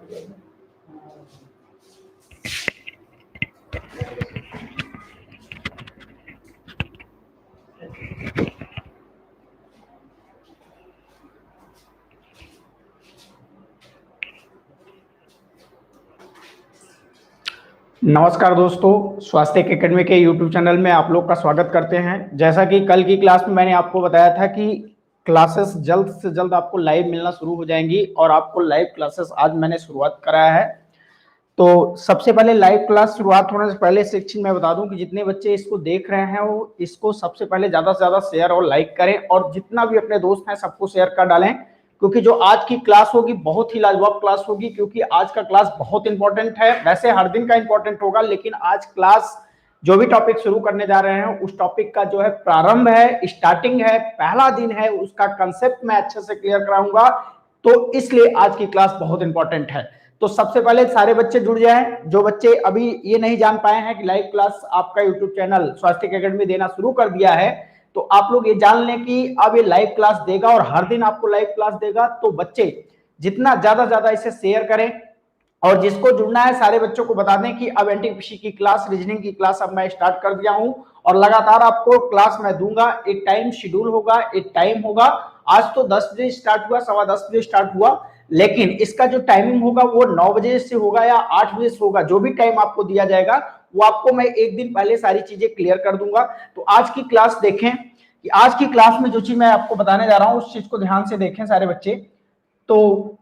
नमस्कार दोस्तों, स्वास्थ्य एकेडमी के यूट्यूब चैनल में आप लोग का स्वागत करते हैं। जैसा कि कल की क्लास में मैंने आपको बताया था कि क्लासेस जल्द से जल्द आपको लाइव मिलना शुरू हो जाएंगी और आपको लाइव क्लासेस आज मैंने शुरुआत कराया है। तो सबसे पहले लाइव क्लास शुरुआत होने से पहले सेक्शन में बता दूं कि जितने बच्चे इसको देख रहे हैं वो इसको सबसे पहले ज़्यादा से ज़्यादा शेयर और लाइक करें और जितना भी अपने दोस्त हैं सबको शेयर कर डालें, क्योंकि जो आज की क्लास होगी बहुत ही लाजवाब क्लास होगी। क्योंकि आज का क्लास बहुत इंपॉर्टेंट है। वैसे हर दिन का इंपॉर्टेंट होगा, लेकिन आज क्लास जो भी टॉपिक शुरू करने जा रहे हैं उस टॉपिक का जो है प्रारंभ है, स्टार्टिंग है, पहला दिन है, उसका कंसेप्ट मैं अच्छे से क्लियर कराऊंगा। तो इसलिए आज की क्लास बहुत इंपॉर्टेंट है। तो सबसे पहले सारे बच्चे जुड़ जाएं। जो बच्चे अभी ये नहीं जान पाए हैं कि लाइव क्लास आपका यूट्यूब चैनल स्वास्थ्य एकेडमी देना शुरू कर दिया है, तो आप लोग ये जान लें कि अब ये लाइव क्लास देगा और हर दिन आपको लाइव क्लास देगा। तो बच्चे जितना ज्यादा इसे शेयर करें और जिसको जुड़ना है सारे बच्चों को बता दें कि अब एनटीपीसी की क्लास, रीजनिंग की क्लास अब मैं स्टार्ट कर दिया हूं और लगातार आपको क्लास मैं दूंगा। एक टाइम शेड्यूल होगा, एक टाइम होगा। आज तो 10 बजे स्टार्ट हुआ, 10:15 बजे स्टार्ट हुआ, लेकिन इसका जो टाइमिंग होगा वो 9 बजे से होगा या 8 बजे से होगा। जो भी टाइम आपको दिया जाएगा वो आपको मैं एक दिन पहले सारी चीजें क्लियर कर दूंगा। तो आज की क्लास देखें कि आज की क्लास में जो चीज मैं आपको बताने जा रहा हूं उस चीज को ध्यान से देखें सारे बच्चे। तो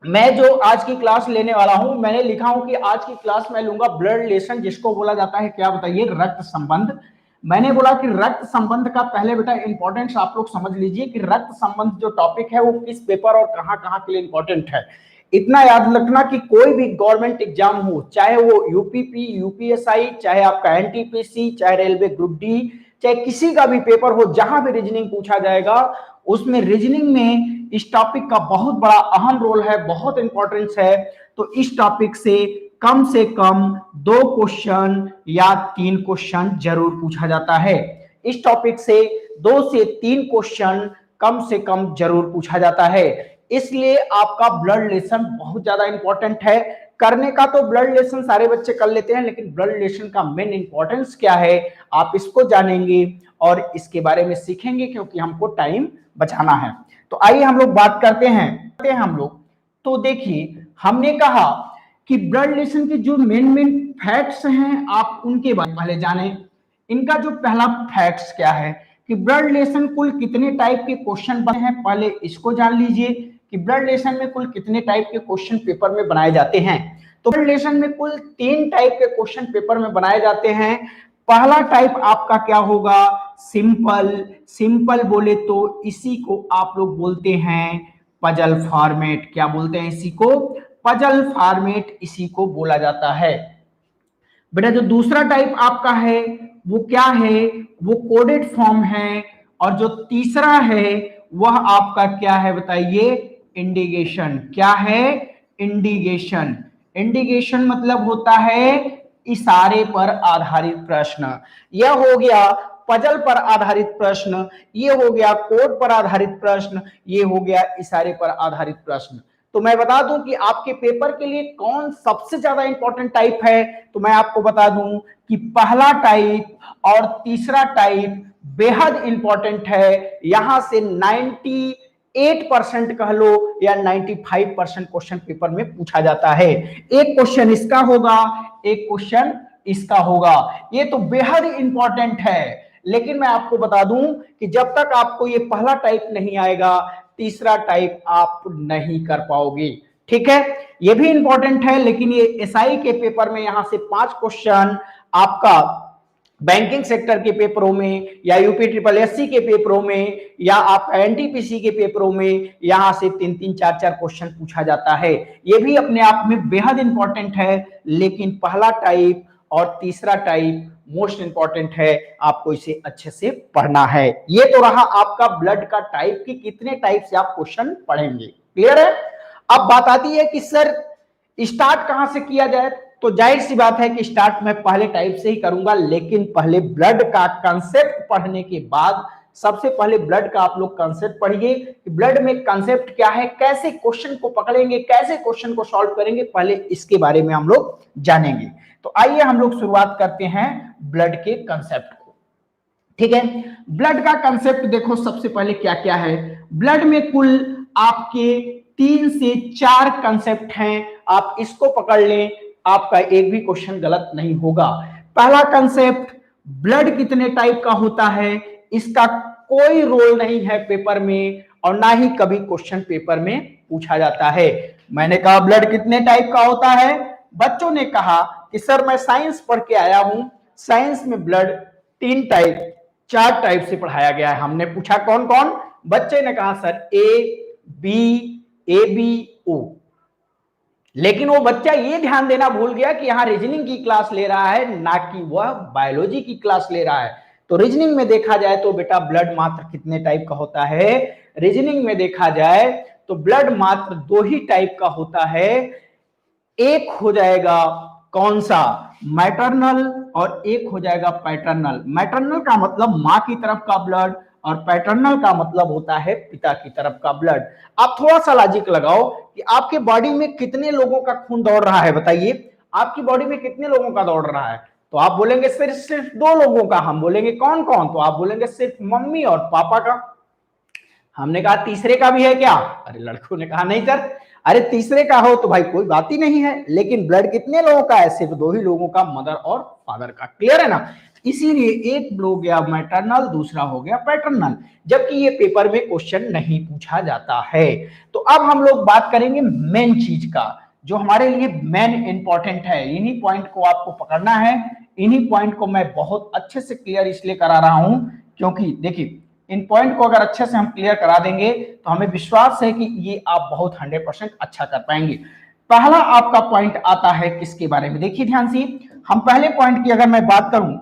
मैं जो आज की क्लास लेने वाला हूं, मैंने लिखा हूं कि आज की क्लास मैं लूंगा ब्लड रिलेशन, जिसको बोला जाता है क्या बताइए, रक्त संबंध। मैंने बोला कि रक्त संबंध का पहले बेटा इंपॉर्टेंस आप लोग समझ लीजिए कि रक्त संबंध जो टॉपिक है वो किस पेपर और कहां कहां के लिए इंपॉर्टेंट है। इतना याद रखना कि कोई भी गवर्नमेंट एग्जाम हो, चाहे वो यूपीपी, यूपीएसआई, चाहे आपका एनटीपीसी, चाहे रेलवे ग्रुप डी, चाहे किसी का भी पेपर हो, जहां भी रीजनिंग पूछा जाएगा उसमें रीजनिंग में इस टॉपिक का बहुत बड़ा अहम रोल है, बहुत इंपॉर्टेंस है। तो इस टॉपिक से कम 2 क्वेश्चन या 3 क्वेश्चन जरूर पूछा जाता है। इस टॉपिक से 2 से 3 क्वेश्चन कम से कम जरूर पूछा जाता है। इसलिए आपका ब्लड रिलेशन बहुत ज्यादा इंपॉर्टेंट है। करने का तो ब्लड रिलेशन सारे बच्चे कर लेते हैं, लेकिन ब्लड रिलेशन का मेन इंपॉर्टेंस क्या है आप इसको जानेंगे और इसके बारे में सीखेंगे, क्योंकि हमको टाइम बचाना है। तो आइए हम लोग बात करते हैं हम लोग। तो देखिए हमने कहा कि ब्लड रिलेशन के जो मेन फैक्ट्स हैं आप उनके बारे में पहले जानें। इनका जो पहला फैक्ट्स क्या है कि ब्लड रिलेशन कुल कितने टाइप के क्वेश्चन बने हैं, पहले इसको जान लीजिए कि ब्लड रिलेशन में कुल कितने टाइप के क्वेश्चन पेपर में बनाए जाते हैं। तो ब्लड रिलेशन में कुल 3 टाइप के क्वेश्चन पेपर में बनाए जाते हैं। पहला टाइप आपका क्या होगा, सिंपल बोले तो इसी को आप लोग बोलते हैं पजल फॉर्मेट। क्या बोलते हैं इसी को, पजल फॉर्मेट इसी को बोला जाता है। बेटा जो दूसरा टाइप आपका है वो क्या है, वो कोडेड फॉर्म है। और जो तीसरा है वह आपका क्या है बताइए, इंडिकेशन। क्या है, इंडिकेशन। इंडिकेशन मतलब होता है इशारे पर आधारित प्रश्न। यह हो गया पजल पर आधारित प्रश्न, ये हो गया कोड पर आधारित प्रश्न, ये हो गया इशारे पर आधारित प्रश्न। तो मैं बता दूं कि आपके पेपर के लिए कौन सबसे ज्यादा इंपॉर्टेंट टाइप है, तो मैं आपको बता दूं कि पहला टाइप और तीसरा टाइप बेहद इंपॉर्टेंट है। यहां से 98% कह लो या 95% क्वेश्चन पेपर में पूछा जाता है। एक क्वेश्चन इसका होगा, एक क्वेश्चन इसका होगा। ये तो बेहद इंपॉर्टेंट है। लेकिन मैं आपको बता दूं कि जब तक आपको ये पहला टाइप नहीं आएगा तीसरा टाइप आप नहीं कर पाओगे। ठीक है, ये भी इंपॉर्टेंट है, लेकिन ये एसआई के पेपर में यहां से 5 क्वेश्चन, आपका बैंकिंग सेक्टर के पेपरों में या यूपी ट्रिपल एससी के पेपरों में या आप एनटीपीसी के पेपरों में यहां से 3-3, 4-4 क्वेश्चन पूछा जाता है। ये भी अपने आप में बेहद इंपॉर्टेंट है, लेकिन पहला टाइप और तीसरा टाइप मोस्ट इंपॉर्टेंट है, आपको इसे अच्छे से पढ़ना है। ये तो रहा आपका ब्लड का टाइप कि कितने टाइप से आप क्वेश्चन पढ़ेंगे। क्लियर है। अब बात आती है कि सर स्टार्ट कहां से किया जाए, तो जाहिर सी बात है कि स्टार्ट मैं पहले टाइप से ही करूंगा, लेकिन पहले ब्लड का कंसेप्ट पढ़ने के बाद सबसे पहले ब्लड का आप लोग कंसेप्ट पढ़िए कि ब्लड में कंसेप्ट क्या है, कैसे क्वेश्चन को पकड़ेंगे, कैसे क्वेश्चन को सॉल्व करेंगे, पहले इसके बारे में हम लोग जानेंगे। तो आइए हम लोग शुरुआत करते हैं ब्लड के कंसेप्ट को। ठीक है, ब्लड का कंसेप्ट देखो सबसे पहले क्या क्या है। ब्लड में कुल आपके 3 से 4 कंसेप्ट हैं, आप इसको पकड़ लें, आपका एक भी क्वेश्चन गलत नहीं होगा। पहला कंसेप्ट, ब्लड कितने टाइप का होता है, इसका कोई रोल नहीं है पेपर में और ना ही कभी क्वेश्चन पेपर में पूछा जाता है। मैंने कहा ब्लड कितने टाइप का होता है, बच्चों ने कहा कि सर मैं साइंस पढ़ के आया हूं, साइंस में ब्लड 3 टाइप 4 टाइप से पढ़ाया गया है। हमने पूछा कौन कौन, बच्चे ने कहा सर ए बी ओ। लेकिन वो बच्चा ये ध्यान देना भूल गया कि यहां रीजनिंग की क्लास ले रहा है, ना कि वह बायोलॉजी की क्लास ले रहा है। तो रीजनिंग में देखा जाए तो बेटा ब्लड मात्र कितने टाइप का होता है, रीजनिंग में देखा जाए तो ब्लड मात्र 2 ही टाइप का होता है। एक हो जाएगा कौन सा, मैटरनल, और एक हो जाएगा पैटर्नल। मैटरनल का मतलब मां की तरफ का ब्लड और पैटर्नल का मतलब होता है पिता की तरफ का ब्लड। आप थोड़ा सा लॉजिक लगाओ कि आपके बॉडी में कितने लोगों का खून दौड़ रहा है, बताइए आपकी बॉडी में कितने लोगों का दौड़ रहा है। तो आप बोलेंगे सिर्फ 2 लोगों का। हम बोलेंगे कौन कौन, तो आप बोलेंगे सिर्फ मम्मी और पापा का। हमने कहा तीसरे का भी है क्या, अरे लड़कों ने कहा नहीं सर, अरे तीसरे का हो तो भाई कोई बात ही नहीं है, लेकिन ब्लड कितने लोगों का है, सिर्फ 2 ही लोगों का, मदर और फादर का। क्लियर है ना, इसीलिए एक हो गया मैटरनल, दूसरा हो गया पैटर्नल, जबकि ये पेपर में क्वेश्चन नहीं पूछा जाता है। तो अब हम लोग बात करेंगे मेन चीज का, जो हमारे लिए मेन इंपॉर्टेंट है। इन्हीं पॉइंट को आपको पकड़ना है, इन्हीं पॉइंट को मैं बहुत अच्छे से क्लियर इसलिए करा रहा हूं क्योंकि देखिए इन पॉइंट को अगर अच्छे से हम क्लियर करा देंगे तो हमें विश्वास है कि ये आप बहुत 100% अच्छा कर पाएंगे। पहला आपका पॉइंट आता है किसके बारे में, देखिए ध्यान से, हम पहले पॉइंट की अगर मैं बात करूं,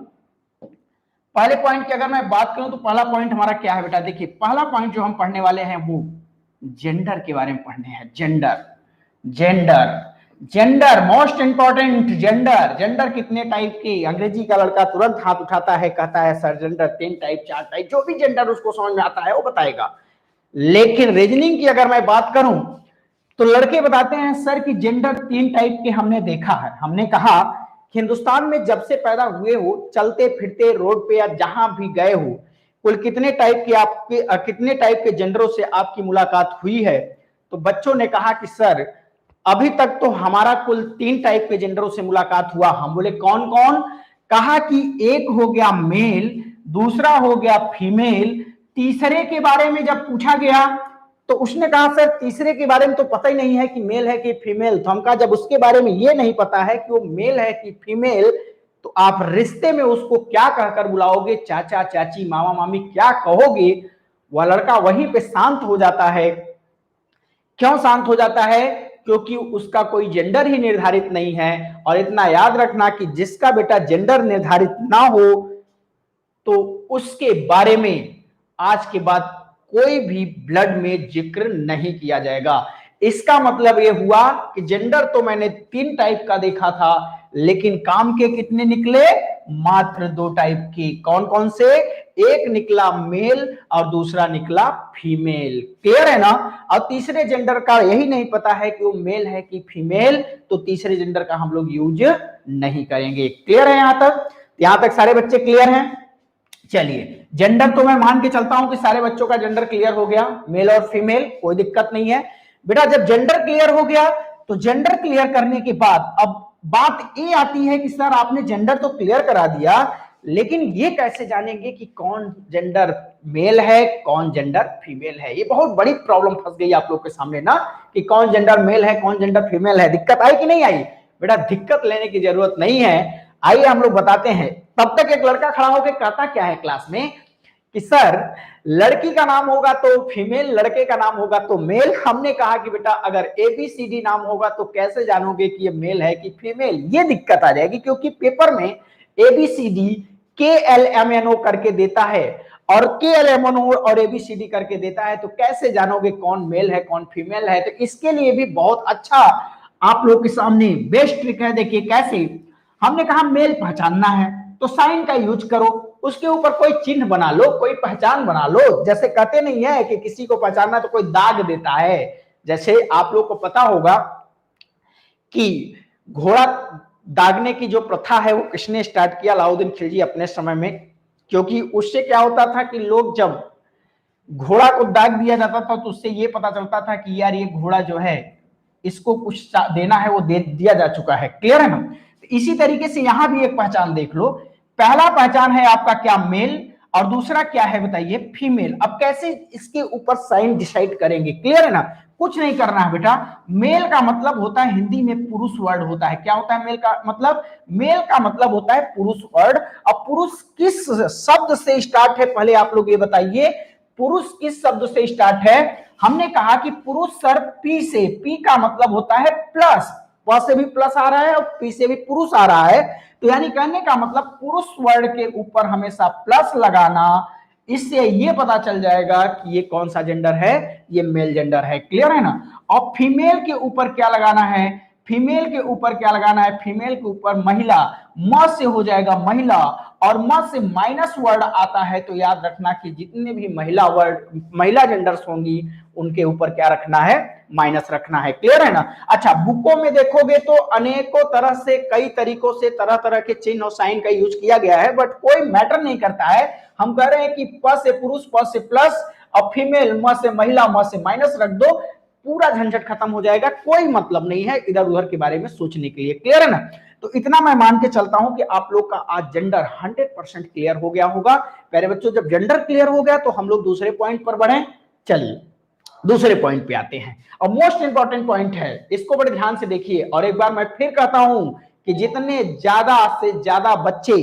तो पहला पॉइंट हमारा क्या है बेटा, देखिए पहला पॉइंट जो हम पढ़ने वाले हैं वो जेंडर के बारे में पढ़ने हैं। Gender most important. जेंडर कितने टाइप के, अंग्रेजी का लड़का तुरंत हाथ उठाता है, कहता है सर जेंडर 3 टाइप 4 टाइप, जो भी जेंडर उसको समझ में आता है वो बताएगा। लेकिन रीजनिंग की अगर मैं बात करूं तो लड़के बताते हैं सर कि जेंडर 3 टाइप के हमने देखा है। हमने कहा कि हिंदुस्तान में जब से पैदा हुए हो, चलते फिरते रोड पे या जहां भी गए हो, कुल कितने टाइप के जेंडरों से आपकी मुलाकात हुई है। तो बच्चों ने कहा कि सर अभी तक तो हमारा कुल 3 टाइप के जेंडरों से मुलाकात हुआ। हम बोले कौन कौन, कहा कि एक हो गया मेल, दूसरा हो गया फीमेल, तीसरे के बारे में जब पूछा गया तो उसने कहा सर तीसरे के बारे में तो पता ही नहीं है कि मेल है कि फीमेल। तो हम कहा जब उसके बारे में ये नहीं पता है कि वो मेल है कि फीमेल, तो आप रिश्ते में उसको क्या कहकर बुलाओगे, चाचा चाची मामा मामी क्या कहोगे। वह लड़का वहीं पे शांत हो जाता है। क्यों शांत हो जाता है, क्योंकि उसका कोई जेंडर ही निर्धारित नहीं है। और इतना याद रखना कि जिसका बेटा जेंडर निर्धारित ना हो तो उसके बारे में आज के बाद कोई भी ब्लड में जिक्र नहीं किया जाएगा। इसका मतलब यह हुआ कि जेंडर तो मैंने 3 टाइप का देखा था, लेकिन काम के कितने निकले, मात्र 2 टाइप के। कौन कौन से, एक निकला मेल और दूसरा निकला फीमेल। क्लियर है ना। और तीसरे जेंडर का यही नहीं पता है कि वो मेल है कि फीमेल, तो तीसरे जेंडर का हम लोग यूज नहीं करेंगे। क्लियर है यहां तक सारे बच्चे क्लियर हैं। चलिए जेंडर तो मैं मान के चलता हूं कि सारे बच्चों का जेंडर क्लियर हो गया, मेल और फीमेल, कोई दिक्कत नहीं है बेटा। जब जेंडर क्लियर हो गया तो जेंडर क्लियर करने के बाद अब बात ये आती है कि सर आपने जेंडर तो क्लियर करा दिया, लेकिन ये कैसे जानेंगे कि कौन जेंडर मेल है कौन जेंडर फीमेल है। ये बहुत बड़ी प्रॉब्लम फंस गई आप लोग के सामने ना, कि कौन जेंडर मेल है कौन जेंडर फीमेल है। दिक्कत आई कि नहीं आई बेटा, दिक्कत लेने की जरूरत नहीं है। आइए हम लोग बताते हैं। तब तक एक लड़का खड़ा होकर कहता क्या है क्लास में कि सर लड़की का नाम होगा तो फीमेल, लड़के का नाम होगा तो मेल। हमने कहा कि बेटा अगर ABCD नाम होगा तो कैसे जानोगे कि ये मेल है कि फीमेल। ये दिक्कत आ जाएगी क्योंकि पेपर में ABCD KLMNO करके देता है और KLMNO और ABCD करके देता है, तो कैसे जानोगे कौन मेल है कौन फीमेल है। तो इसके लिए भी बहुत अच्छा आप लोग के सामने बेस्ट ट्रिक है। देखिए कैसे, हमने कहा मेल पहचानना है तो साइन का यूज करो। उसके ऊपर कोई चिन्ह बना लो, कोई पहचान बना लो। जैसे कहते नहीं है कि किसी को पहचानना तो कोई दाग देता है, जैसे आप लोग को पता होगा कि घोड़ा दागने की जो प्रथा है वो किसने स्टार्ट किया? अलाउद्दीन खिलजी अपने समय में। क्योंकि उससे क्या होता था कि लोग जब घोड़ा को दाग दिया जाता था तो उससे ये पता चलता था कि यार ये घोड़ा जो है इसको कुछ देना है, वो दे दिया जा चुका है। क्लियर है ना? तो इसी तरीके से यहां भी एक पहचान देख लो। पहला पहचान है आपका क्या? मेल। और दूसरा क्या है बताइए? फीमेल। अब कैसे इसके ऊपर साइन डिसाइड करेंगे? क्लियर है ना? कुछ नहीं करना है बेटा। मेल का मतलब होता है हिंदी में पुरुष वर्ड होता है। क्या होता है मेल का मतलब? मेल का मतलब होता है पुरुष वर्ड। अब पुरुष किस शब्द से स्टार्ट है पहले आप लोग ये बताइए। पुरुष किस शब्द से स्टार्ट है? हमने कहा कि पुरुष सर पी से। पी का मतलब होता है प्लस। प से भी प्लस आ रहा है और पी से भी पुरुष आ रहा है। तो यानी कहने का मतलब पुरुष वर्ड के ऊपर हमेशा प्लस लगाना। इससे ये पता चल जाएगा कि ये कौन सा जेंडर है, ये मेल जेंडर है। क्लियर है ना? और फीमेल के ऊपर क्या लगाना है? फीमेल के ऊपर क्या लगाना है? फीमेल के ऊपर महिला। म से हो जाएगा महिला, और म से माइनस वर्ड आता है तो याद रखना कि जितने भी महिला वर्ड, महिला जेंडर्स होंगी उनके ऊपर क्या रखना है? माइनस रखना है। क्लियर है ना? अच्छा, बुकों में देखोगे तो अनेकों तरह से, कई तरीकों से तरह तरह के चिन्ह और साइन का यूज किया गया है, बट कोई मैटर नहीं करता है। हम कह रहे हैं कि प से पुरुष, प से प्लस, और फीमेल म से महिला, म से माइनस रख दो, पूरा झंझट खत्म हो जाएगा। कोई मतलब नहीं है इधर उधर के बारे में सोचने के लिए। क्लियर है ना? तो इतना मैं मान के चलता हूं कि आप लोग का आज जेंडर 100% क्लियर हो गया होगा। प्यारे बच्चों, जब जेंडर क्लियर हो गया तो हम लोग दूसरे पॉइंट पर बढ़े। चलिए दूसरे पॉइंट पे आते हैं, और मोस्ट इंपॉर्टेंट पॉइंट है, इसको बड़े ध्यान से देखिए। और एक बार मैं फिर कहता हूं कि जितने ज्यादा से ज्यादा बच्चे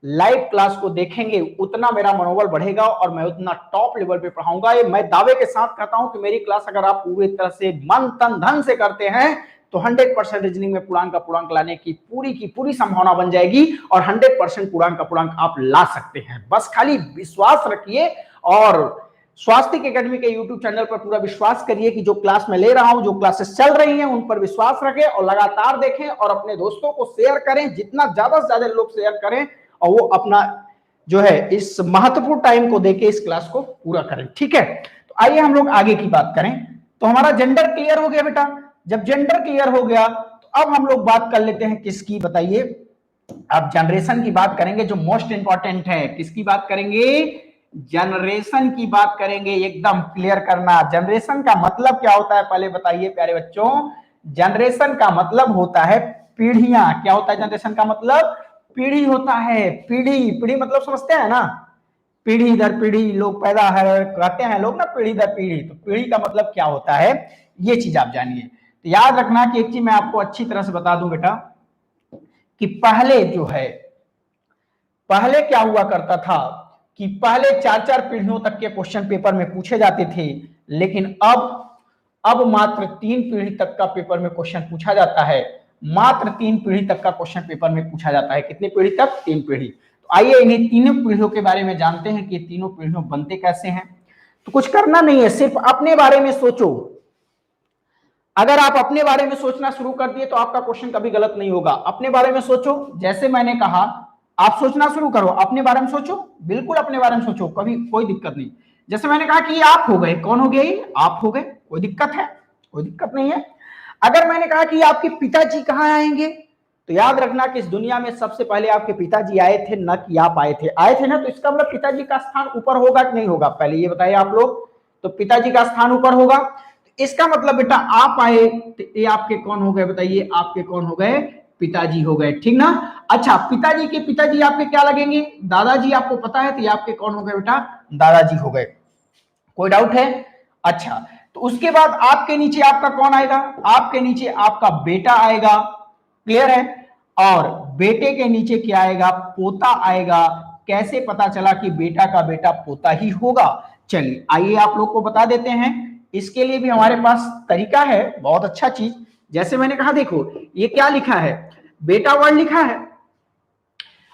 लाइव क्लास को देखेंगे उतना मेरा मनोबल बढ़ेगा और मैं उतना टॉप लेवल पे पढ़ाऊंगा। ये मैं दावे के साथ कहता हूं कि मेरी क्लास अगर आप पूरी तरह से मन तन धन से करते हैं तो 100% रीजनिंग में पूर्णांक का पूर्णांक लाने की पूरी संभावना बन जाएगी, और 100% पूर्णांक का पूर्णांक आप ला सकते हैं। बस खाली विश्वास रखिए और स्वास्तिक एकेडमी के यूट्यूब चैनल पर पूरा विश्वास करिए कि जो क्लास मैं ले रहा हूं, जो क्लासेस चल रही हैं, उन पर विश्वास रखें और लगातार देखें और अपने दोस्तों को शेयर करें। जितना ज्यादा से ज्यादा लोग शेयर करें और वो अपना जो है इस महत्वपूर्ण टाइम को देके इस क्लास को पूरा करें। ठीक है, तो आइए हम लोग आगे की बात करें। तो हमारा जेंडर क्लियर हो गया बेटा। जब जेंडर क्लियर हो गया तो अब हम लोग बात कर लेते हैं किसकी बताइए? अब जनरेशन की बात करेंगे, जो मोस्ट इंपॉर्टेंट है। किसकी बात करेंगे? जनरेशन की बात करेंगे। एकदम क्लियर करना, जनरेशन का मतलब क्या होता है पहले बताइए प्यारे बच्चों। जनरेशन का मतलब होता है पीढ़ियां। क्या होता है जनरेशन का मतलब? पीढ़ी होता है। पीढ़ी, पीढ़ी मतलब समझते हैं ना? पीढ़ी दर पीढ़ी लोग पैदा है, कहते हैं लोग ना, पीढ़ी दर पीढ़ी। तो पीढ़ी का मतलब क्या होता है, ये चीज आप जानिए। तो याद रखना कि एक चीज मैं आपको अच्छी तरह से बता दूं बेटा, कि पहले जो है, पहले क्या हुआ करता था कि पहले 4-4 पीढ़ियों तक के क्वेश्चन पेपर में पूछे जाते थे, लेकिन अब मात्र 3 पीढ़ी तक का पेपर में क्वेश्चन पूछा जाता है। मात्र 3 पीढ़ी तक का क्वेश्चन पेपर में पूछा जाता है। कितनी पीढ़ी तक? 3 पीढ़ी। तो आइए इन्हीं तीनों पीढ़ियों के बारे में जानते हैं कि तीनों पीढ़ियों बनते कैसे हैं। तो कुछ करना नहीं है, सिर्फ अपने बारे में सोचो। अगर आप अपने बारे में सोचना शुरू कर दिए तो आपका क्वेश्चन कभी गलत नहीं होगा। अपने बारे में सोचो, जैसे मैंने कहा आप सोचना शुरू करो, अपने बारे में सोचो, बिल्कुल अपने बारे में सोचो, कभी कोई दिक्कत नहीं। जैसे मैंने कहा कि ये आप हो गए, कौन हो गया? ये आप हो गए। कोई दिक्कत है? कोई दिक्कत नहीं है। अगर मैंने कहा कि आपके पिताजी कहाँ आएंगे, तो याद रखना कि इस दुनिया में सबसे पहले आपके पिताजी आए थे, न कि आप आए थे। आए थे ना, तो इसका मतलब पिताजी का स्थान ऊपर होगा कि नहीं होगा? पहले ये बताइए आप लोग। तो पिताजी का स्थान ऊपर होगा, इसका मतलब बेटा आप आए तो ये आपके कौन हो गए बताइए? आपके कौन हो गए? पिताजी हो गए। ठीक ना? अच्छा, पिताजी के पिताजी आपके क्या लगेंगे? दादाजी। आपको पता है, तो ये आपके कौन हो गए बेटा? दादाजी हो गए। कोई डाउट है? अच्छा, तो उसके बाद आपके नीचे आपका कौन आएगा? आपके नीचे आपका बेटा आएगा। क्लियर है? और बेटे के नीचे क्या आएगा? पोता आएगा। कैसे पता चला कि बेटा का बेटा पोता ही होगा? चलिए आइए आप लोग को बता देते हैं। इसके लिए भी हमारे पास तरीका है, बहुत अच्छा चीज। जैसे मैंने कहा, देखो ये क्या लिखा है? बेटा वर्ड लिखा है।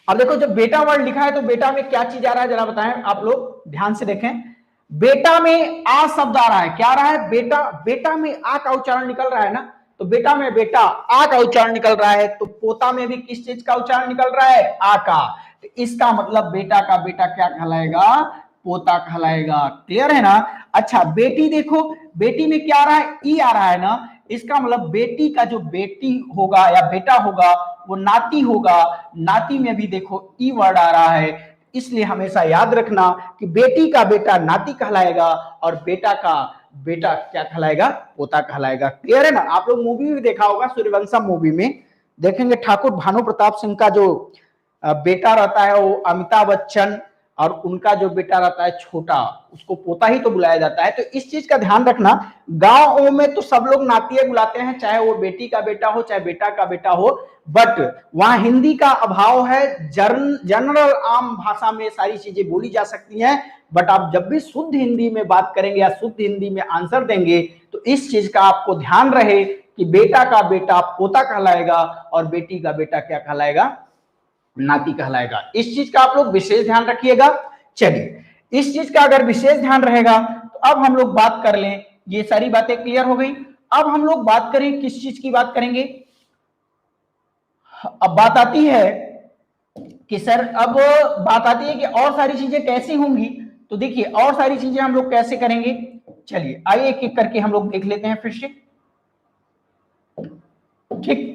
अब देखो, जब बेटा वर्ड लिखा है तो बेटा में क्या चीज आ रहा है जरा बताएं आप लोग, ध्यान से देखें। बेटा में आ शब्द आ रहा है। क्या आ रहा है? बेटा। बेटा में आ का उच्चारण निकल रहा है ना, तो बेटा में बेटा आ का उच्चारण निकल रहा है। तो पोता में भी किस चीज का उच्चारण निकल रहा है? आ का। तो इसका मतलब बेटा का बेटा क्या कहलाएगा, पोता कहलाएगा। क्लियर है ना। अच्छा बेटी देखो, बेटी में क्या आ रहा है, ई आ रहा है ना, इसका मतलब बेटी का जो बेटी होगा या बेटा होगा वो नाती होगा। नाती में भी देखो ई वर्ड आ रहा है, इसलिए हमेशा याद रखना कि बेटी का बेटा नाती कहलाएगा और बेटा का बेटा क्या कहलाएगा, पोता कहलाएगा। क्लियर है ना। आप लोग मूवी भी देखा होगा, सूर्यवंशम मूवी में देखेंगे ठाकुर भानु प्रताप सिंह का जो बेटा रहता है वो अमिताभ बच्चन, और उनका जो बेटा रहता है छोटा, उसको पोता ही तो बुलाया जाता है। तो इस चीज का ध्यान रखना, गांव में तो सब लोग नातिए बुलाते हैं, चाहे वो बेटी का बेटा हो चाहे बेटा का बेटा हो, बट वहां हिंदी का अभाव है। जनरल आम भाषा में सारी चीजें बोली जा सकती हैं, बट आप जब भी शुद्ध हिंदी में बात करेंगे या शुद्ध हिंदी में आंसर देंगे तो इस चीज का आपको ध्यान रहे कि बेटा का बेटा पोता कहलाएगा और बेटी का बेटा क्या कहलाएगा, नाती कहलाएगा। इस चीज का आप लोग विशेष ध्यान रखिएगा। चलिए, इस चीज का अगर विशेष ध्यान रहेगा तो अब हम लोग बात कर लें, ये सारी बातें क्लियर हो गई। अब हम लोग बात करें किस चीज की बात करेंगे। अब बात आती है कि सर, अब बात आती है कि और सारी चीजें कैसी होंगी। तो देखिए और सारी चीजें हम लोग कैसे करेंगे, चलिए आइए एक एक करके हम लोग देख लेते हैं फिर से। ठीक,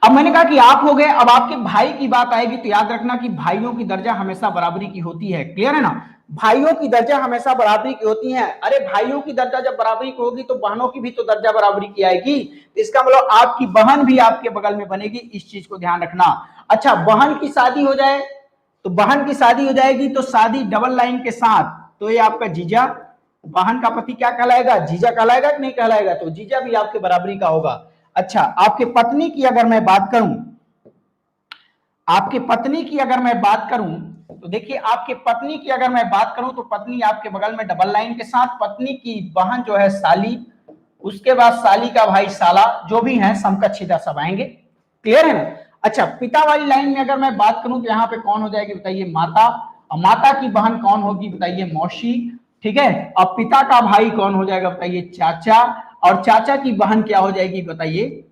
अब मैंने कहा कि आप हो गए, अब आपके भाई की बात आएगी तो याद रखना कि भाइयों की दर्जा हमेशा बराबरी की होती है। क्लियर है ना। भाइयों की दर्जा हमेशा बराबरी की होती है। अरे भाइयों की दर्जा जब बराबरी की होगी तो बहनों की भी तो दर्जा बराबरी की आएगी। तो इसका मतलब आपकी बहन भी आपके बगल में बनेगी, इस चीज को ध्यान रखना। अच्छा, बहन की शादी हो जाए तो बहन की शादी हो जाएगी तो शादी डबल लाइन के साथ, तो ये आपका जीजा, बहन का पति क्या कहलाएगा, जीजा कहलाएगा कि नहीं कहलाएगा, तो जीजा भी आपके बराबरी का होगा। अच्छा, आपके पत्नी की अगर मैं बात करूं, आपके पत्नी की अगर मैं बात करूं तो देखिए आपके पत्नी की अगर मैं बात करूं तो पत्नी आपके बगल में डबल लाइन के साथ, पत्नी की बहन जो है साली, उसके बाद साली का भाई साला, जो भी है समकक्ष सब आएंगे। क्लियर है ना। अच्छा, पिता वाली लाइन में अगर मैं बात करूं तो यहाँ पे कौन हो जाएगी बताइए, माता, और माता की बहन कौन होगी बताइए, मौसी। ठीक है, अब पिता का भाई कौन हो जाएगा बताइए, चाचा, और चाचा की बहन क्या हो जाएगी बताइए,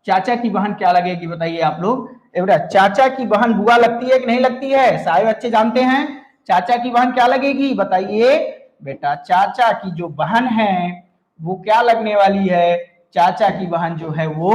चाचा की बहन क्या लगेगी बताइए आप लोग। बेटा चाचा की बहन बुआ लगती है कि नहीं लगती है, सारे बच्चे जानते हैं। चाचा की बहन क्या लगेगी बताइए, बेटा चाचा की जो बहन है वो क्या लगने वाली है, चाचा की बहन जो है वो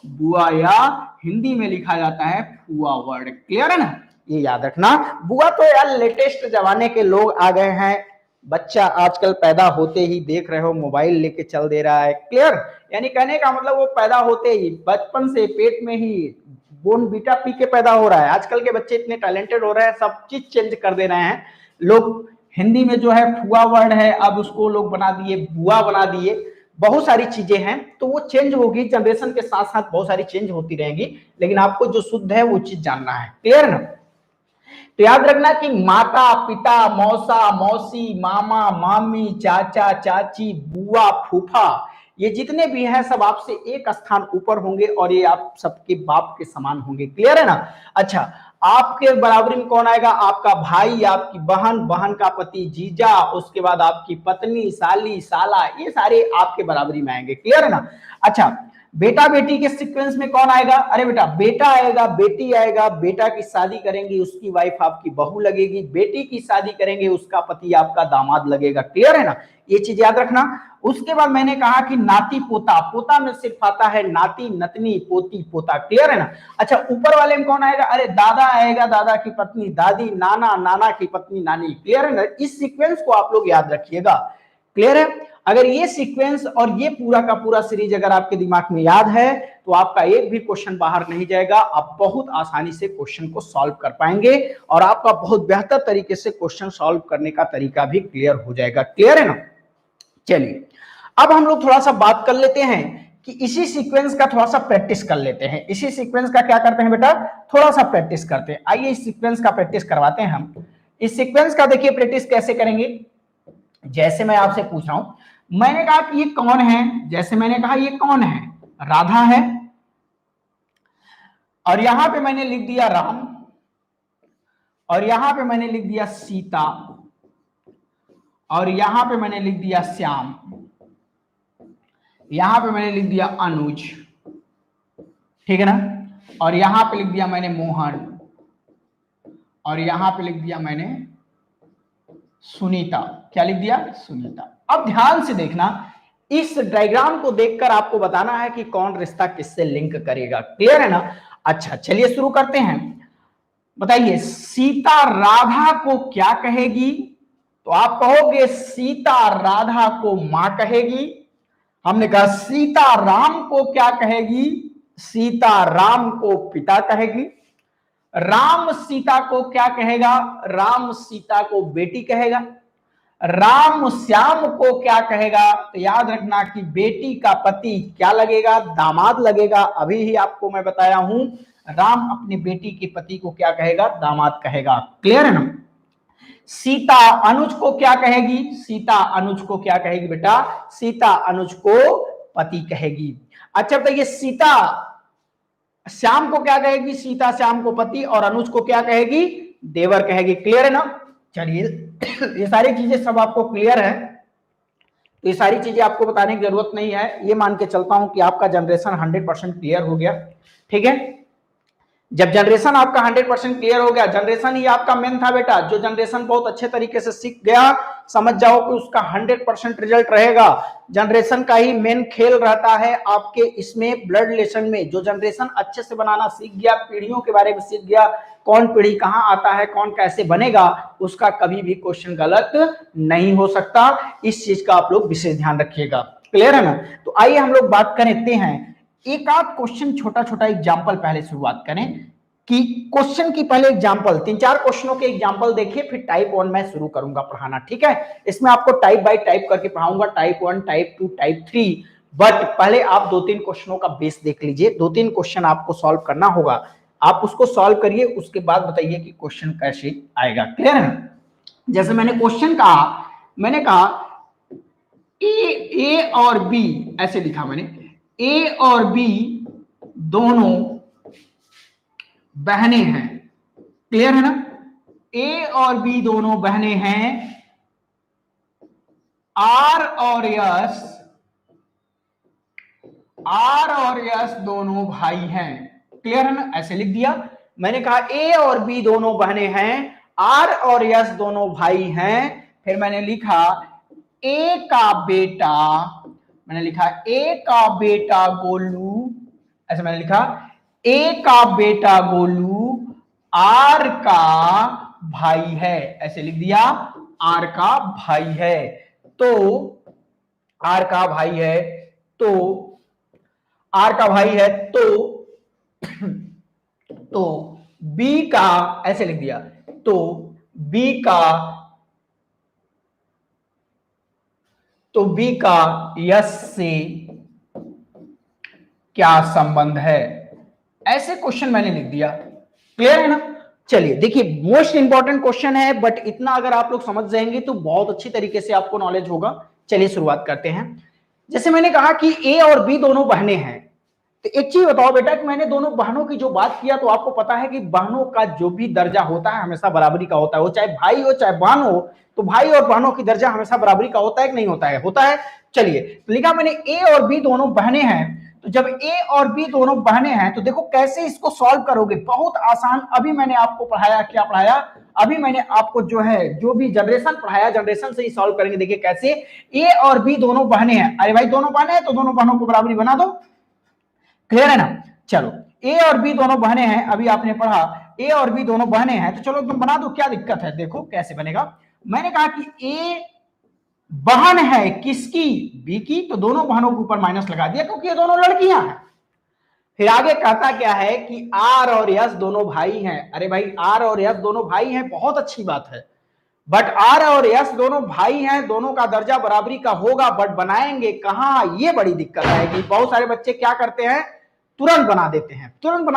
बुआ, या हिंदी में लिखा जाता है फुआ वर्ड। क्लियर है ना, ये याद रखना। बुआ तो यार लेटेस्ट जमाने के लोग आ गए हैं, बच्चा आजकल पैदा होते ही देख रहे हो मोबाइल लेके चल दे रहा है। क्लियर, यानी कहने का मतलब वो पैदा होते ही बचपन से पेट में ही बोन बीटा पी के पैदा हो रहा है। आजकल के बच्चे इतने टैलेंटेड हो रहे हैं, सब चीज चेंज कर दे रहे हैं लोग। हिंदी में जो है फुआ वर्ड है, अब उसको लोग बना दिए बुआ बना दिए, बहुत सारी चीजें हैं। तो वो चेंज होगी, जनरेशन के साथ साथ बहुत सारी चेंज होती रहेंगी, लेकिन आपको जो शुद्ध है वो चीज जानना है। क्लियर ना। तो याद रखना कि माता पिता, मौसा मौसी, मामा मामी, चाचा चाची, बुआ फूफा, ये जितने भी हैं सब आपसे एक स्थान ऊपर होंगे और ये आप सबके बाप के समान होंगे। क्लियर है ना। अच्छा, आपके बराबरी में कौन आएगा, आपका भाई, आपकी बहन, बहन का पति जीजा, उसके बाद आपकी पत्नी, साली, साला, ये सारे आपके बराबरी में आएंगे। क्लियर है ना। अच्छा, बेटा बेटी के सीक्वेंस में कौन आएगा, अरे बेटा बेटा आएगा, बेटी आएगा, बेटा की शादी करेंगे उसकी वाइफ आपकी बहू लगेगी, बेटी की शादी करेंगे उसका पति आपका दामाद लगेगा। क्लियर है ना, ये चीज याद रखना। उसके बाद मैंने कहा कि नाती पोता, पोता में सिर्फ आता है नाती, नतनी, पोती, पोता। क्लियर है ना। अच्छा, ऊपर वाले में कौन आएगा, अरे दादा आएगा, दादा की पत्नी दादी, नाना, नाना की पत्नी नानी। क्लियर है ना, इस सीक्वेंस को आप लोग याद रखिएगा। क्लियर है। अगर ये सीक्वेंस और ये पूरा का पूरा सीरीज अगर आपके दिमाग में याद है तो आपका एक भी क्वेश्चन बाहर नहीं जाएगा, आप बहुत आसानी से क्वेश्चन को सॉल्व कर पाएंगे और आपका बहुत बेहतर तरीके से क्वेश्चन सॉल्व करने का तरीका भी क्लियर हो जाएगा। क्लियर है ना। चलिए, अब हम लोग थोड़ा सा बात कर लेते हैं कि इसी सीक्वेंस का थोड़ा सा प्रैक्टिस कर लेते हैं। इसी सीक्वेंस का क्या करते हैं बेटा, थोड़ा सा प्रैक्टिस करते हैं। आइए इस सीक्वेंस का प्रैक्टिस करवाते हैं हम। इस सीक्वेंस का देखिए प्रैक्टिस कैसे करेंगे, जैसे मैं आपसे पूछ रहा हूं, मैंने कहा कि ये कौन है, जैसे मैंने कहा ये कौन है, राधा है, और यहां पे मैंने लिख दिया राम, और यहां पे मैंने लिख दिया सीता, और यहां पे मैंने लिख दिया श्याम, यहां पे मैंने लिख दिया अनुज, ठीक है ना, और यहां पे लिख दिया मैंने मोहन, और यहां पे लिख दिया मैंने सुनीता। क्या लिख दिया? सुनीता। अब ध्यान से देखना, इस डायग्राम को देखकर आपको बताना है कि कौन रिश्ता किससे लिंक करेगा। क्लियर है ना? अच्छा चलिए शुरू करते हैं। बताइए, सीता राधा को क्या कहेगी? तो आप कहोगे सीता राधा को मां कहेगी। हमने कहा सीता राम को क्या कहेगी? सीता राम को पिता कहेगी। राम सीता को क्या कहेगा? राम सीता को बेटी कहेगा। राम श्याम को क्या कहेगा? तो याद रखना कि बेटी का पति क्या लगेगा? दामाद लगेगा। अभी ही आपको मैं बताया हूं, राम अपनी बेटी के पति को क्या कहेगा? दामाद कहेगा। क्लियर है ना? सीता अनुज को क्या कहेगी? सीता अनुज को क्या कहेगी बेटा? सीता अनुज को पति कहेगी। अच्छा बताइए, सीता श्याम को क्या कहेगी? सीता श्याम को पति, और अनुज को क्या कहेगी? देवर कहेगी। क्लियर है ना? चलिए ये सारी चीजें सब आपको क्लियर है, तो ये सारी चीजें आपको बताने की जरूरत नहीं है। ये मान के चलता हूं कि आपका जनरेशन 100% क्लियर हो गया। ठीक है, जब जनरेशन आपका 100% क्लियर हो गया, जनरेशन ही आपका मेन था बेटा। जो जनरेशन बहुत अच्छे तरीके से सीख गया, समझ जाओ कि उसका 100% रिजल्ट रहेगा। जनरेशन का ही मेन खेल रहता है आपके इसमें ब्लड रिलेशन में। जो जनरेशन अच्छे से बनाना सीख गया, पीढ़ियों के बारे में सीख गया, कौन पीढ़ी कहां आता है, कौन कैसे बनेगा, उसका कभी भी क्वेश्चन गलत नहीं हो सकता। इस चीज का आप लोग विशेष ध्यान रखिएगा। क्लियर है ना? तो आइए हम लोग बात करते हैं, एक आध क्वेश्चन छोटा छोटा एग्जाम्पल पहले शुरुआत करें कि क्वेश्चन की पहले एग्जाम्पल, 3-4 क्वेश्चनों के एग्जाम्पल देखिए, फिर टाइप 1 मैं शुरू करूंगा पढ़ाना। ठीक है, इसमें आपको टाइप बाय टाइप करके पढ़ाऊंगा, टाइप 1, टाइप 2, टाइप 3। बट पहले आप 2-3 क्वेश्चनों का बेस देख लीजिए। 2-3 क्वेश्चन आपको सॉल्व करना होगा, आप उसको सॉल्व करिए, उसके बाद बताइए कि क्वेश्चन कैसे आएगा। क्लियर है? जैसे मैंने क्वेश्चन कहा, मैंने कहा ए और बी, ऐसे लिखा मैंने, ए और बी दोनों बहनें हैं। क्लियर है ना? ए और बी दोनों बहनें हैं। आर और यस दोनों भाई हैं। क्लियर है ना? ऐसे लिख दिया। मैंने कहा ए और बी दोनों बहनें हैं, आर और यस दोनों भाई हैं। फिर मैंने लिखा ए का बेटा, मैंने लिखा ए का बेटा गोलू, ऐसे मैंने लिखा ए का बेटा गोलू आर का भाई है। ऐसे लिख दिया, आर का भाई है। तो आर का भाई है, तो आर का भाई है, तो बी का, ऐसे लिख दिया, तो बी का यस से क्या संबंध है? ऐसे क्वेश्चन मैंने लिख दिया। क्लियर है ना? चलिए देखिए, मोस्ट इंपॉर्टेंट क्वेश्चन है, बट इतना अगर आप लोग समझ जाएंगे तो बहुत अच्छी तरीके से आपको नॉलेज होगा। चलिए शुरुआत करते हैं। जैसे मैंने कहा कि ए और बी दोनों बहनें हैं, तो एक चीज बताओ बेटा कि मैंने दोनों बहनों की जो बात किया, तो आपको पता है कि बहनों का जो भी दर्जा होता है हमेशा बराबरी का होता है। वो चाहे भाई हो चाहे बहन हो, तो भाई और बहनों की दर्जा हमेशा बराबरी का होता है कि नहीं होता है? होता है। चलिए, तो लिखा मैंने ए और बी दोनों बहनें हैं। तो जब ए और बी दोनों बहनें हैं, तो देखो कैसे इसको सॉल्व करोगे। बहुत आसान। अभी मैंने आपको पढ़ाया, क्या पढ़ाया? अभी मैंने आपको जो है, जो भी जनरेशन पढ़ाया, जनरेशन से ही सॉल्व करेंगे। देखिए कैसे, ए और बी दोनों बहनें हैं। अरे भाई दोनों बहनें हैं तो दोनों बहनों को बराबरी बना दो। क्लियर है ना? चलो, ए और बी दोनों बहनें हैं, अभी आपने पढ़ा ए और बी दोनों बहनें हैं, तो चलो तुम बना दो, क्या दिक्कत है? देखो कैसे बनेगा। मैंने कहा कि ए बहन है किसकी? बी की, तो दोनों बहनों के ऊपर माइनस लगा दिया क्योंकि ये दोनों लड़कियां हैं। फिर आगे कहता क्या है कि आर और यस दोनों भाई हैं। अरे भाई आर और यस दोनों भाई हैं, बहुत अच्छी बात है, बट आर और यस दोनों भाई हैं, दोनों का दर्जा बराबरी का होगा, बट बनाएंगे कहां, ये बड़ी दिक्कत आएगी। बहुत सारे बच्चे क्या करते हैं, तुरंत बना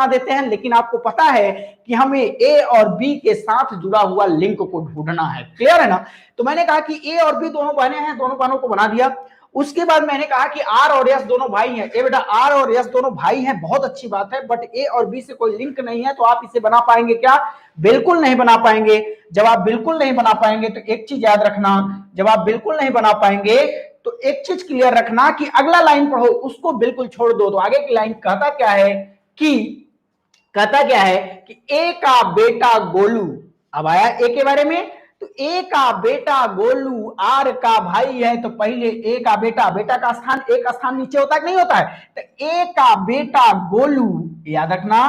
देते हैं, लेकिन आपको पता है कि हमें ए और बी के साथ जुड़ा हुआ लिंक को ढूंढना है। क्लियर है ना? तो मैंने कहा कि ए और बी दोनों बहनें हैं, दोनों बहनों को बना दिया। उसके बाद मैंने कहा कि आर और यस दोनों भाई हैं। ए बेटा, आर और यस दोनों भाई हैं, बहुत अच्छी बात है, बट ए और बी से कोई लिंक नहीं है, तो आप इसे बना पाएंगे क्या? बिल्कुल नहीं बना पाएंगे। जब आप बिल्कुल नहीं बना पाएंगे तो एक चीज याद रखना, जब आप बिल्कुल नहीं बना पाएंगे तो एक चीज क्लियर रखना कि अगला लाइन पढ़ो, उसको बिल्कुल छोड़ दो। तो आगे की लाइन कहता क्या है कि ए का बेटा गोलू, अब आया ए के बारे में, तो ए का बेटा गोलू आर का भाई है, तो पहले ए का बेटा, बेटा का स्थान एक स्थान नीचे होता है कि नहीं होता है, तो ए का बेटा गोलू, याद रखना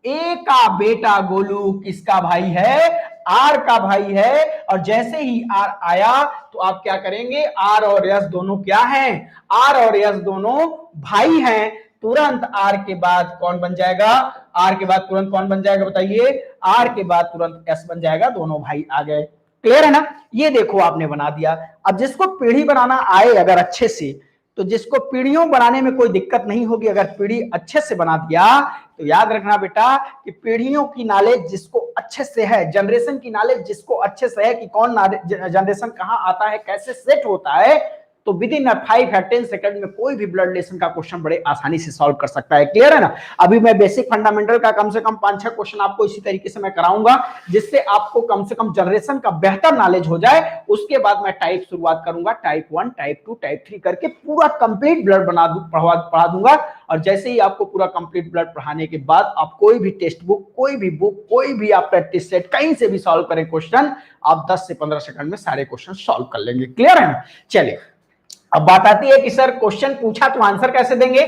ए का बेटा गोलू किसका भाई है, आर का भाई है। और जैसे ही आर आया तो आप क्या करेंगे, आर और यस दोनों क्या हैं, आर और यस दोनों भाई हैं, तुरंत आर के बाद कौन बन जाएगा, आर के बाद तुरंत कौन बन जाएगा बताइए, आर के बाद तुरंत एस बन जाएगा, दोनों भाई आ गए। क्लियर है ना, ये देखो आपने बना दिया। अब जिसको पीढ़ी बनाना आए अगर अच्छे से, तो जिसको पीढ़ियों बनाने में कोई दिक्कत नहीं होगी, अगर पीढ़ी अच्छे से बना दिया तो याद रखना बेटा कि पीढ़ियों की नॉलेज जिसको अच्छे से है, जनरेशन की नॉलेज जिसको अच्छे से है कि कौन जनरेशन कहां आता है, कैसे सेट होता है, तो विद इन 5 या 10 सेकंड में कोई भी ब्लड रिलेशन का क्वेश्चन बड़े आसानी से सॉल्व कर सकता है। क्लियर है ना। अभी मैं बेसिक फंडामेंटल का कम से कम 5-6 क्वेश्चन आपको इसी तरीके से मैं कराऊंगा, जिससे आपको कम से कम जनरेशन का बेहतर नॉलेज हो जाए। उसके बाद मैं टाइप शुरुआत करूंगा, टाइप 1, टाइप 2, टाइप 3 करके पूरा कंप्लीट ब्लड पढ़ा दूंगा। और जैसे ही आपको पूरा कंप्लीट ब्लड पढ़ाने के बाद आप कोई भी टेक्स्ट बुक, कोई भी बुक, कोई भी आप प्रैक्टिस सेट कहीं से भी सॉल्व करें क्वेश्चन, आप 10 से 15 सेकंड में सारे क्वेश्चन सॉल्व कर लेंगे। क्लियर है ना। चलिए अब बात आती है कि सर क्वेश्चन पूछा तो आंसर कैसे देंगे।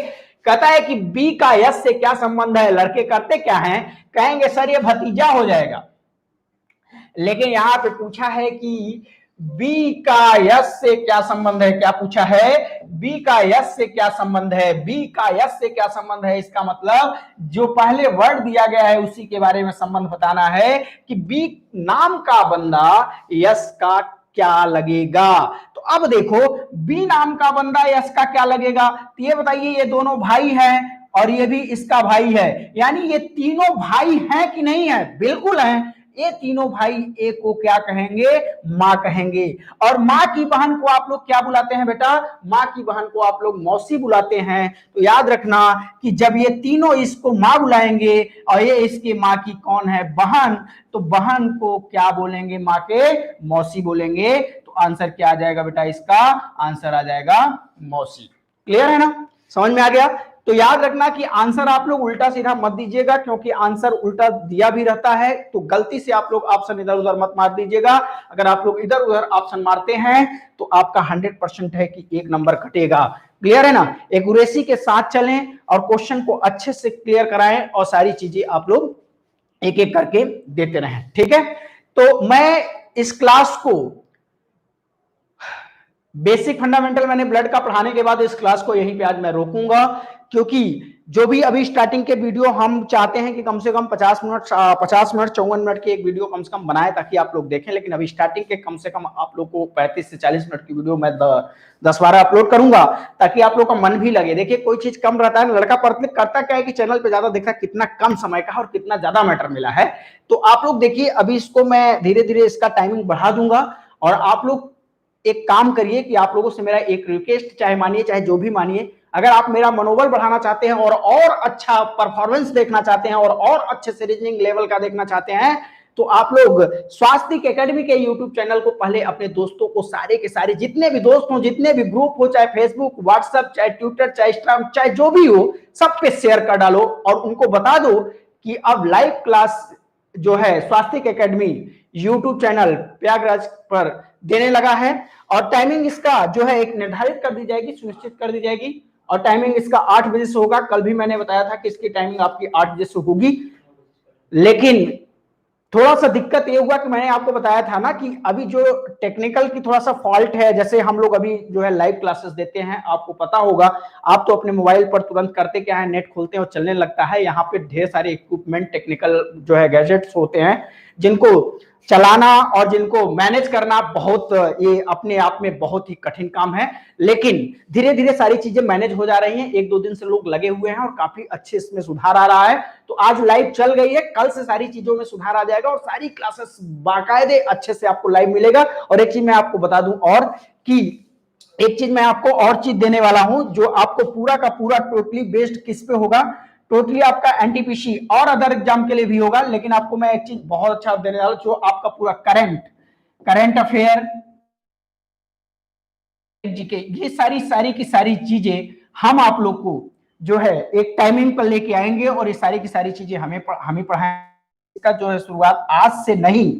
कहता है कि बी का यस से क्या संबंध है, लड़के करते क्या हैं, कहेंगे सर ये भतीजा हो जाएगा। लेकिन यहां पे पूछा है कि बी का यस से क्या संबंध है, क्या पूछा है, बी का यस से क्या संबंध है, बी का यस से क्या संबंध है। इसका मतलब जो पहले वर्ड दिया गया है उसी के बारे में संबंध बताना है कि बी नाम का बंदा यस का क्या लगेगा। तो अब देखो बी नाम का बंदा यस का क्या लगेगा, तो ये बताइए ये दोनों भाई हैं और ये भी इसका भाई है, यानी ये तीनों भाई हैं कि नहीं है, बिल्कुल हैं। ये तीनों भाई ए को क्या कहेंगे, मां कहेंगे। और मां की बहन को आप लोग क्या बुलाते हैं बेटा, मां की बहन को आप लोग मौसी बुलाते हैं। तो याद रखना कि जब ये तीनों इसको मां बुलाएंगे और ये इसकी मां की कौन है, बहन, तो बहन को क्या बोलेंगे, मां के मौसी बोलेंगे। तो आंसर क्या आ जाएगा बेटा, इसका आंसर आ जाएगा मौसी। क्लियर है ना, समझ में आ गया। तो याद रखना कि आंसर आप लोग उल्टा सीधा मत दीजिएगा, क्योंकि आंसर उल्टा दिया भी रहता है, तो गलती से आप लोग ऑप्शन इधर उधर मत मार दीजिएगा। अगर आप लोग इधर उधर ऑप्शन मारते हैं तो आपका 100% है कि 1 नंबर कटेगा। क्लियर है ना, एक्यूरेसी के साथ चलें और क्वेश्चन को अच्छे से क्लियर कराएं और सारी चीजें आप लोग एक एक करके देते रहें। ठीक है, तो मैं इस क्लास को बेसिक फंडामेंटल मैंने ब्लड का पढ़ाने के बाद इस क्लास को यहीं पे आज मैं रोकूंगा, क्योंकि जो भी अभी स्टार्टिंग के वीडियो हम चाहते हैं कि कम से कम 50 मिनट 54 मिनट की एक वीडियो कम से कम बनाए ताकि आप लोग देखें। लेकिन अभी स्टार्टिंग के कम से कम आप लोग को 35 से 40 मिनट की वीडियो मैं 10-12 अपलोड करूंगा, ताकि आप लोग का मन भी लगे। देखिए कोई चीज कम रहता है, लड़का पढ़ते करता क्या है कि चैनल पे ज्यादा देखता है कितना कम समय का और कितना ज्यादा मैटर मिला है। तो आप लोग देखिए अभी इसको मैं धीरे धीरे इसका टाइमिंग बढ़ा दूंगा। और आप लोग एक काम करिए कि आप लोगों से मेरा एक रिक्वेस्ट, चाहे मानिए चाहे जो भी मानिए, अगर आप मेरा मनोबल बढ़ाना चाहते हैं और अच्छा परफॉर्मेंस देखना चाहते हैं और अच्छे से रीजनिंग लेवल का देखना चाहते हैं, तो आप लोग स्वास्तिक एकेडमी के यूट्यूब चैनल को पहले अपने दोस्तों को, सारे के सारे जितने भी दोस्त हो, जितने भी ग्रुप हो, चाहे फेसबुक, व्हाट्सएप, चाहे ट्विटर, चाहे इंस्टाग्राम, चाहे जो भी हो, सब पे शेयर कर डालो और उनको बता दो कि अब लाइव क्लास जो है स्वास्तिक एकेडमी यूट्यूब चैनल प्रयागराज पर देने लगा है। और टाइमिंग इसका जो है एक निर्धारित कर दी जाएगी, सुनिश्चित कर दी जाएगी। और टाइमिंग इसका 8 बजे से होगा। कल भी मैंने बताया था कि इसकी टाइमिंग आपकी 8 बजे से होगी। लेकिन थोड़ा सा दिक्कत ये हुआ कि मैंने आपको बताया था ना कि अभी जो टेक्निकल की थोड़ा सा फॉल्ट है, जैसे हम लोग अभी जो है लाइव क्लासेस देते हैं, आपको पता होगा, आप तो अपने मोबाइल पर तुरंत करते क्या है, नेट खोलते हैं और चलने लगता है। यहाँ पे ढेर सारे इक्विपमेंट, टेक्निकल जो है गैजेट्स होते हैं, जिनको चलाना और जिनको मैनेज करना बहुत, ये अपने आप में बहुत ही कठिन काम है। लेकिन धीरे धीरे सारी चीजें मैनेज हो जा रही हैं। 1-2 दिन से लोग लगे हुए हैं और काफी अच्छे इसमें सुधार आ रहा है। तो आज लाइव चल गई है, कल से सारी चीजों में सुधार आ जाएगा और सारी क्लासेस बाकायदे अच्छे से आपको लाइव मिलेगा। और एक चीज मैं आपको बता दूं और कि एक चीज मैं आपको और चीज देने वाला हूं, जो आपको पूरा का पूरा टोटली बेस्ड किस पे होगा, टोटली आपका एनटीपीसी और अदर एग्जाम के लिए भी होगा। लेकिन आपको मैं एक चीज बहुत अच्छा देने वाला हूं, जो आपका पूरा करंट अफेयर, जीके, ये सारी की सारी चीजें हम आप लोग को जो है एक टाइमिंग पर लेके आएंगे और ये सारी की सारी चीजें हमें पढ़ाएंगे। इसका जो है शुरुआत आज से नहीं,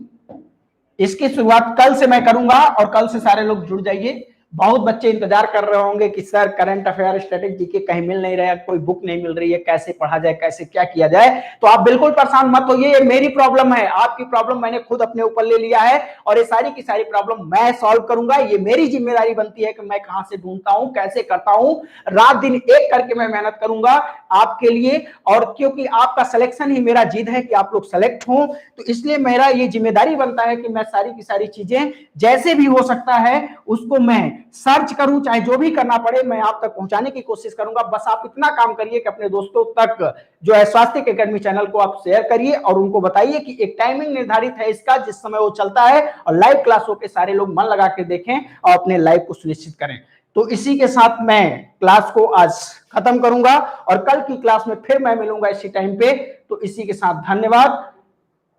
इसकी शुरुआत कल से मैं करूंगा और कल से सारे लोग जुड़ जाइए। बहुत बच्चे इंतजार कर रहे होंगे कि sir current affair static GK कहीं मिल नहीं रहा है, कोई बुक नहीं मिल रही है, कैसे पढ़ा जाए, कैसे क्या किया जाए। तो आप बिल्कुल परेशान मत होइए, ये मेरी प्रॉब्लम है, आपकी प्रॉब्लम मैंने खुद अपने ऊपर ले लिया है और ये सारी की सारी प्रॉब्लम मैं सॉल्व करूंगा। ये मेरी जिम्मेदारी बनती है कि मैं कहां से ढूंढता हूं, कैसे करता हूं। रात दिन एक करके मैं मेहनत करूंगा आपके लिए, और क्योंकि आपका सिलेक्शन ही मेरा जिद है कि आप लोग सेलेक्ट हों, तो इसलिए मेरा ये जिम्मेदारी बनता है कि मैं सारी की सारी चीजें जैसे भी हो सकता है उसको मैं सर्च करूं, चाहे जो भी करना पड़े मैं आप तक पहुंचाने की कोशिश करूंगा। बस आप इतना काम करिए कि अपने दोस्तों तक जो है स्वास्थ्य एकेडमी चैनल को आप शेयर करिए और उनको बताइए कि एक टाइमिंग निर्धारित है इसका, जिस समय वो चलता है, और लाइव क्लास हो के सारे लोग मन लगा के देखें और अपने लाइव को सुनिश्चित करें। तो इसी के साथ मैं क्लास को आज खत्म करूंगा और कल की क्लास में फिर मैं मिलूंगा इसी टाइम पे। तो इसी के साथ धन्यवाद,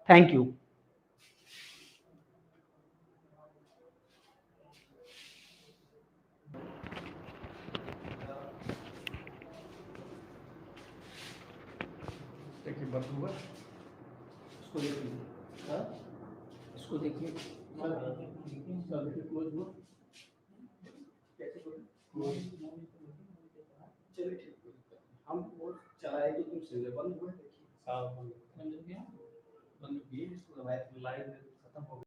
थैंक यू। देखिए बंद हुआ, इसको देखिए, हाँ? इसको देखिए, क्लोज हुआ, कैसे क्लोज? चलिए ठीक है, हम वो चलाएंगे, तुम बंद हुआ, देखिए, बंद हो गया, बंद किए, इसको लाइव खत्म हो गया।